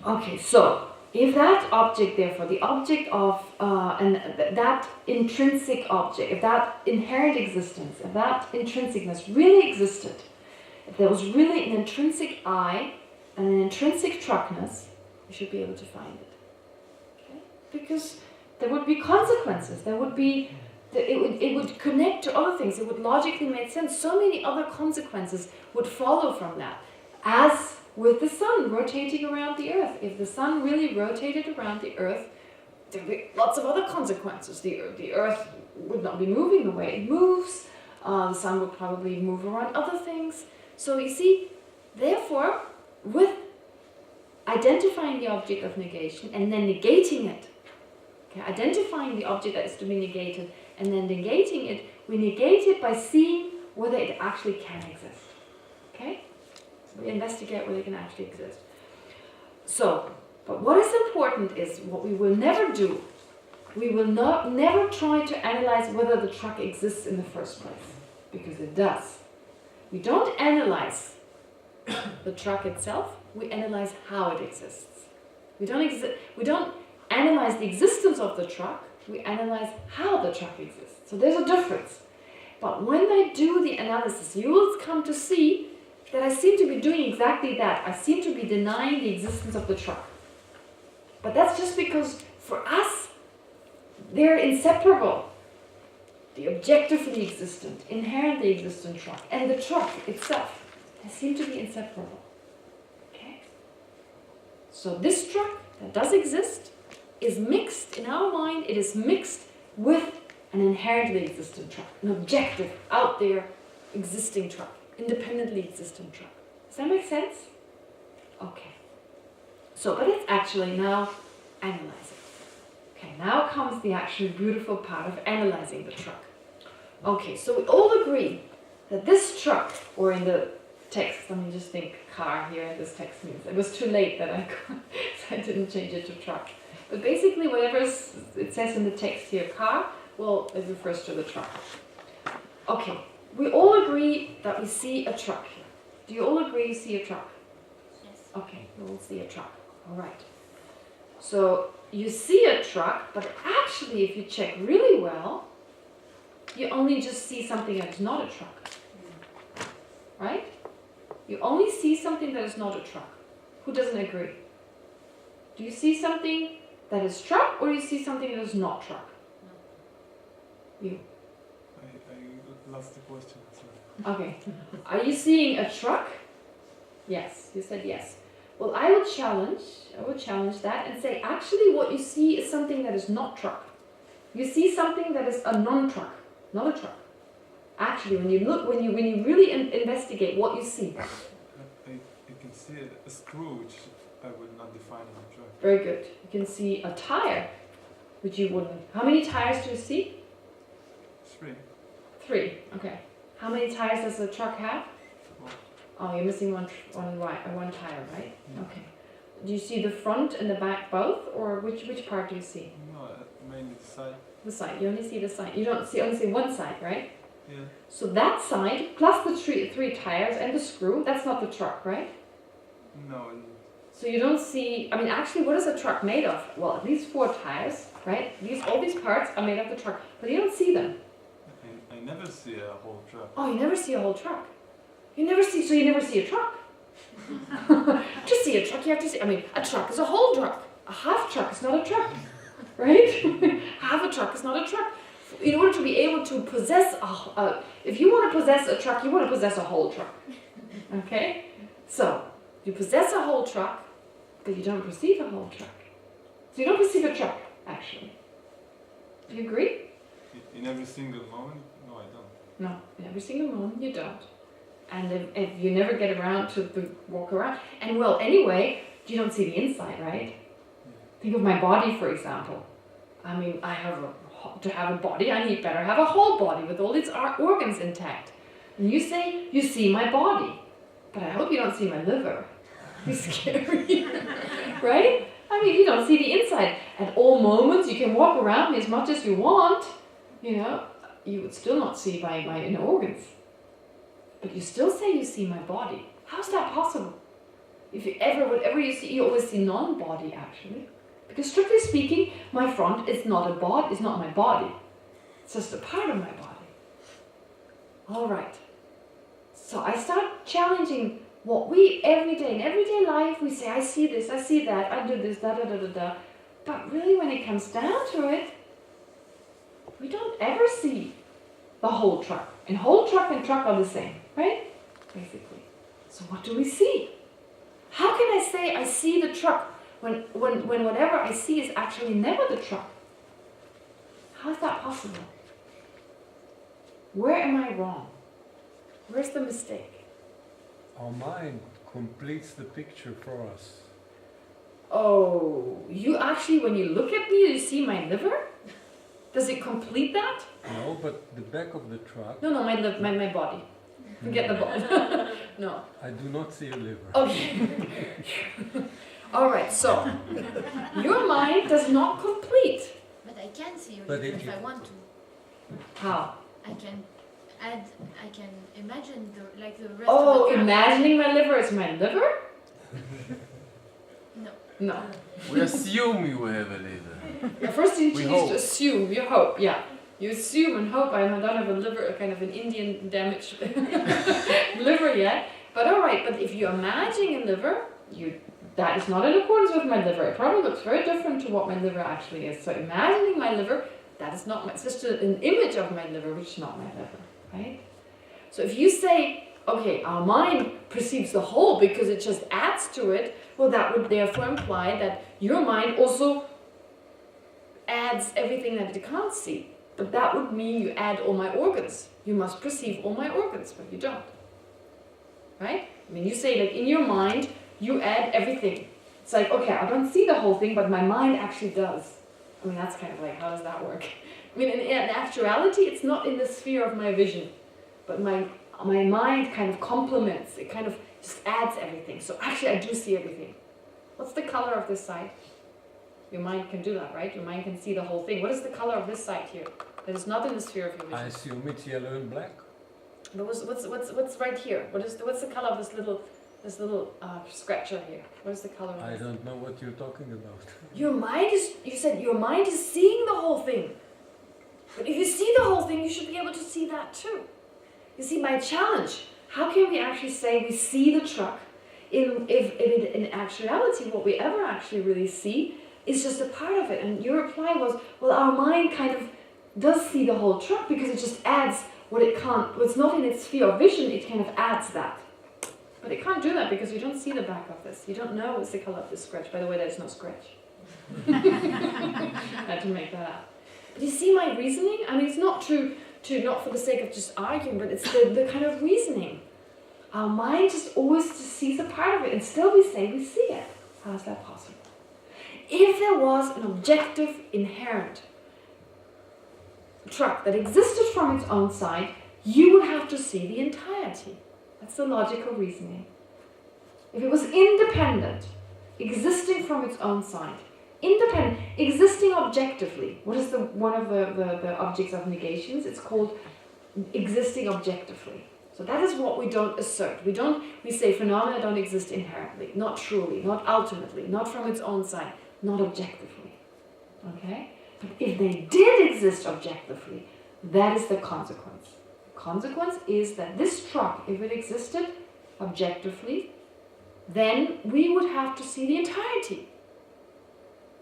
Okay, so if that object, therefore, the object of, that intrinsic object, if that inherent existence, if that intrinsicness really existed, if there was really an intrinsic I and an intrinsic truckness, we should be able to find it. Okay? Because there would be consequences. There would be, it would connect to other things. It would logically make sense. So many other consequences would follow from that. As with the sun rotating around the earth. If the sun really rotated around the earth, there would be lots of other consequences. The earth would not be moving the way it moves. The sun would probably move around other things. So you see, therefore, with identifying the object of negation and then negating it, okay, identifying the object that is to be negated and then negating it, we negate it by seeing whether it actually can exist. Okay? We investigate whether it can actually exist. So, but what is important is what we will never do. We will never try to analyze whether the truck exists in the first place, because it does. We don't analyze the truck itself, we analyze how it exists. We don't analyze the existence of the truck, we analyze how the truck exists. So there's a difference. But when I do the analysis, you will come to see that I seem to be doing exactly that. I seem to be denying the existence of the truck. But that's just because for us, they're inseparable. The objectively existent, inherently existent truck and the truck itself, they seem to be inseparable. Okay? So this truck that does exist, is mixed, in our mind, it is mixed with an inherently existent truck, an objective, out there, existing truck, independently existent truck. Does that make sense? Okay. So, but let's actually now analyze it. Okay, now comes the actually beautiful part of analyzing the truck. Okay, so we all agree that this truck, or in the text, let me just think car here, and this text means it was too late that I didn't change it to truck. But basically whatever it says in the text here, car, well, it refers to the truck. Okay, we all agree that we see a truck here. Do you all agree you see a truck? Yes. Okay, we all see a truck. All right. So you see a truck, but actually if you check really well, you only just see something that is not a truck. Right? You only see something that is not a truck. Who doesn't agree? Do you see something that is truck, or do you see something that is not truck? No. You. I lost the question. Sorry. Okay. Are you seeing a truck? Yes. You said yes. Well, I would challenge that and say actually what you see is something that is not truck. You see something that is a non-truck, not a truck. Actually, when you look, when you really investigate what you see. I can see a screw, which I would not define as a truck. Very good. You can see a tire, which you wouldn't. How many tires do you see? 3. 3. Okay. How many tires does a truck have? 4. Oh, you're missing one tire, right? Yeah. Okay. Do you see the front and the back both, or which part do you see? No, mainly the side. The side. You only see the side. You don't see only see one side, right? Yeah. So that side plus the three tires and the screw, that's not the truck, right? No. So you don't see. I mean, actually, what is a truck made of? Well, at least 4 tires, right? All these parts are made of the truck, but you don't see them. I never see a whole truck. Oh, you never see a whole truck. You never see a truck. To see a truck, you have to see. I mean, a truck is a whole truck. A half truck is not a truck, right? Half a truck is not a truck. In order to be able to possess if you want to possess a truck, you want to possess a whole truck. Okay? So, you possess a whole truck, but you don't perceive a whole truck. So you don't perceive a truck, actually. Do you agree? In every single moment? No, I don't. No, in every single moment you don't. And if you never get around to walk around, and well, anyway, you don't see the inside, right? Yeah. Think of my body, for example. I mean, to have a body, I need better have a whole body with all its organs intact. And you say, you see my body, but I hope you don't see my liver. It's scary, right? I mean, you don't see the inside. At all moments, you can walk around me as much as you want, you know, you would still not see my inner organs. But you still say you see my body. How's that possible? If you whatever you see, you always see non-body, actually. Because strictly speaking, my front is not it's not my body. It's just a part of my body. All right. So I start challenging what we in everyday life, we say, I see this, I see that, I do this, da da da da da. But really, when it comes down to it, we don't ever see the whole truck. And whole truck and truck are the same, right? Basically. So what do we see? How can I say I see the truck when whatever I see is actually never the truck? How is that possible? Where am I wrong? Where's the mistake? Our mind completes the picture for us. Oh, you actually, when you look at me, you see my liver? Does it complete that? No, but the back of the truck, No, my body. Forget the body. No. I do not see a liver. Okay. All right, so your mind does not complete. But I can see your But liver if if you- I want to. How? I can imagine the rest of Oh, the truck. imagining my liver is my liver? No. No. We assume you have a liver. Yeah, first you We choose hope. to assume, you hope, yeah. You assume and hope I don't have a liver, a kind of an Indian damaged liver yet. But all right, but if you're imagining a liver, that is not in accordance with my liver. It probably looks very different to what my liver actually is. So imagining my liver, that is not it's just an image of my liver, which is not my liver, right? So if you say, okay, our mind perceives the whole because it just adds to it, well, that would therefore imply that your mind also adds everything that it can't see. But that would mean you add all my organs. You must perceive all my organs, but you don't. Right? I mean, you say, like, in your mind, you add everything. It's like, okay, I don't see the whole thing, but my mind actually does. I mean, that's kind of like, how does that work? I mean, in actuality, it's not in the sphere of my vision, but my mind kind of complements, it kind of just adds everything. So actually, I do see everything. What's the color of this side? Your mind can do that, right? Your mind can see the whole thing. What is the color of this side here? That is not in the sphere of your vision. I assume it's yellow and black. But what's right here? What's the color of this little scratcher here? What is the color of I this? don't know what you're talking about. Your mind is, you said your mind is seeing the whole thing. But if you see the whole thing, you should be able to see that too. You see, my challenge, how can we actually say we see the truck if in actuality what we ever actually really see is just a part of it? And your reply was, well, our mind kind of does see the whole truck because it just adds what it can't, what's not in its sphere of vision, it kind of adds that. But it can't do that because you don't see the back of this. You don't know what's the color of this scratch. By the way, there's no scratch. I had to make that up. But you see my reasoning? I mean, it's not true not for the sake of just arguing, but it's the kind of reasoning. Our mind just always just sees a part of it, and still we say we see it. How is that possible? If there was an objective, inherent truck that existed from its own side, you would have to see the entirety. That's the logical reasoning. If it was independent, existing from its own side, independent, existing objectively. What is one of the objects of negations? It's called existing objectively. So that is what we don't assert. We say phenomena don't exist inherently, not truly, not ultimately, not from its own side, not objectively. Okay? But if they did exist objectively, that is the consequence. The consequence is that this truck, if it existed objectively, then we would have to see the entirety.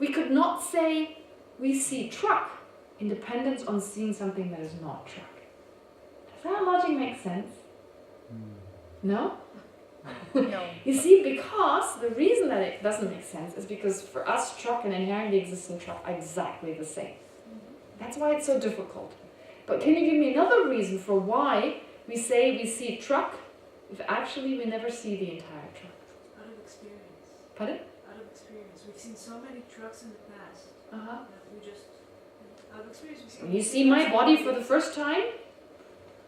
We could not say we see truck in dependence on seeing something that is not truck. Does that logic make sense? No? No. You see, because the reason that it doesn't make sense is because for us, truck and inherently existing truck are exactly the same. That's why it's so difficult. But can you give me another reason for why we say we see truck if actually we never see the entire truck? Out of experience. Pardon? Out of experience. We've seen so many trucks in the past Uh-huh. that we just, out of experience, we see. When you see my body for the first time,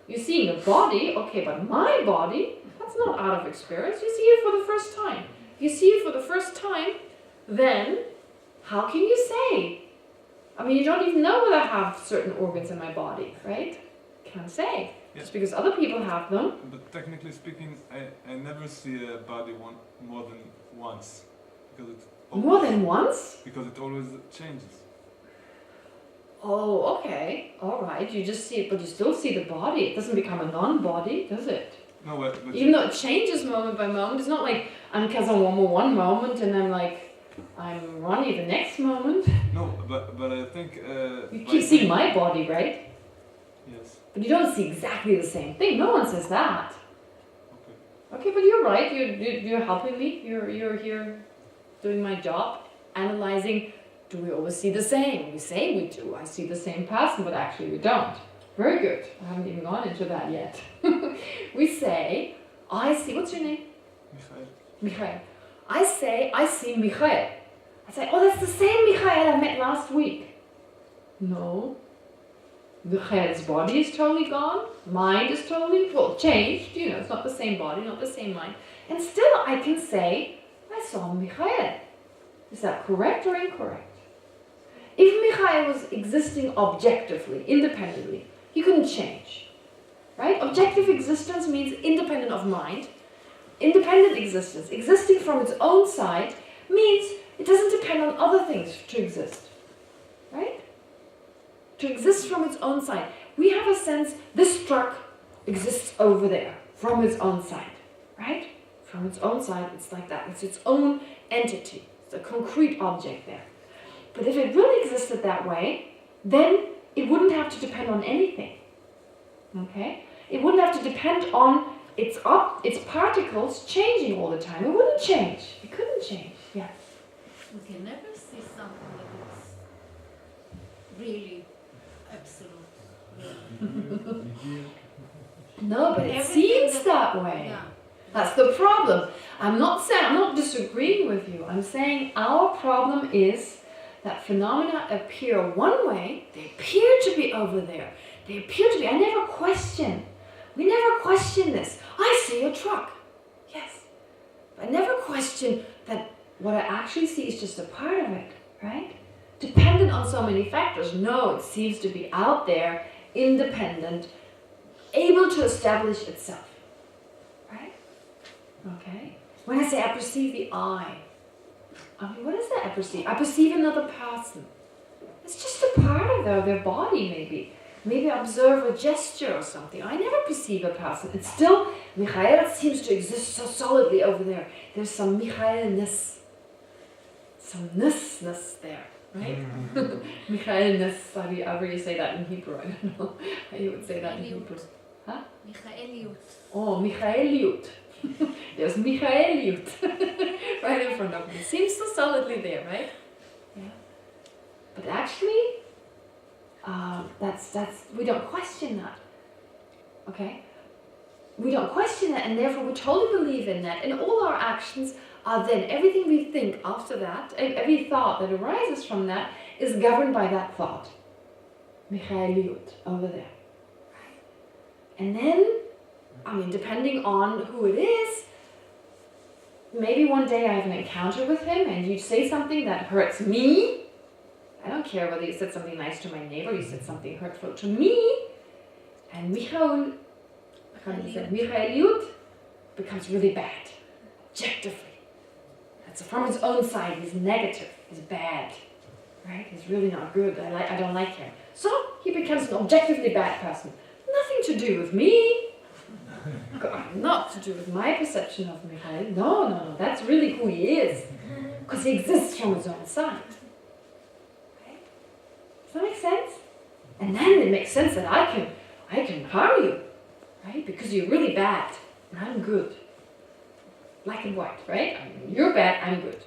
you're seeing a body, okay, but my body, that's not out of experience. You see it for the first time. If you see it for the first time, then how can you say? I mean, you don't even know whether I have certain organs in my body, right? Can't say. Yeah. Just because other people have them. But technically speaking, I never see a body more than once. Because it More than once? Because it always changes. Oh, okay. All right. You just see it, but you still see the body. It doesn't become a non-body, does it? No, but Even though it changes moment by moment. It's not like I'm Kazawomo one moment and then like I'm Ronnie the next moment. no, but I think You keep seeing my body, right? Yes. But you don't see exactly the same thing. No one says that. Okay. Okay, but you're right. You're helping me. You're here doing my job, analyzing. Do we always see the same? We say we do. I see the same person, but actually we don't. Very good. I haven't even gone into that yet. We say, I see. What's your name? Michael. Michael. I say, I see Michael. I say, oh, that's the same Michael I met last week. No. Michael's body is totally gone. Mind is totally, well, changed. You know, it's not the same body, not the same mind. And still I can say, I saw Michael. Is that correct or incorrect? If Michael was existing objectively, independently, he couldn't change. Right? Objective existence means independent of mind. Independent existence, existing from its own side, means it doesn't depend on other things to exist. Right? To exist from its own side. We have a sense this truck exists over there, from its own side. Right? From its own side, it's like that. It's its own entity. It's a concrete object there. But if it really existed that way, then it wouldn't have to depend on anything. Okay? It wouldn't have to depend on its particles changing all the time. It wouldn't change. It couldn't change. Yes. We can never see something that is really absolute. No, but it Everything seems that way. Yeah. That's the problem. I'm not disagreeing with you. I'm saying our problem is that phenomena appear one way, they appear to be over there. They appear to be, we never question this. I see a truck. Yes. I never question that what I actually see is just a part of it, right? Dependent on so many factors. No, it seems to be out there, independent, able to establish itself. Right? Okay? When I say I perceive the I mean, what is that I perceive? I perceive another person. It's just a part of their body, maybe. Maybe I observe a gesture or something. I never perceive a person. It's still, Michael seems to exist so solidly over there. There's some Michaelness. Some ness there, right? Michaelness, however you say that in Hebrew. I don't know how you would say that in Hebrew. Huh? Michaeliut. Oh, Michaeliut. There's Michaeliut right in front of me. Seems so solidly there, right? Yeah. But actually, that's we don't question that. Okay? We don't question that, and therefore we totally believe in that. And all our actions are then, everything we think after that, every thought that arises from that is governed by that thought. Michaeliut, over there. Right? And then, I mean, depending on who it is, maybe one day I have an encounter with him and you say something that hurts me. I don't care whether you said something nice to my neighbor, you said something hurtful to me. And Michaeliut becomes really bad, objectively. That's from his own side, he's negative, he's bad. Right? He's really not good, I don't like him. So he becomes an objectively bad person. Nothing to do with me. Not to do with my perception of Michael. No, that's really who he is. Because he exists from his own side. Okay? Does that make sense? And then it makes sense that I can harm you. Right? Because you're really bad and I'm good. Black and white, right? You're bad, I'm good.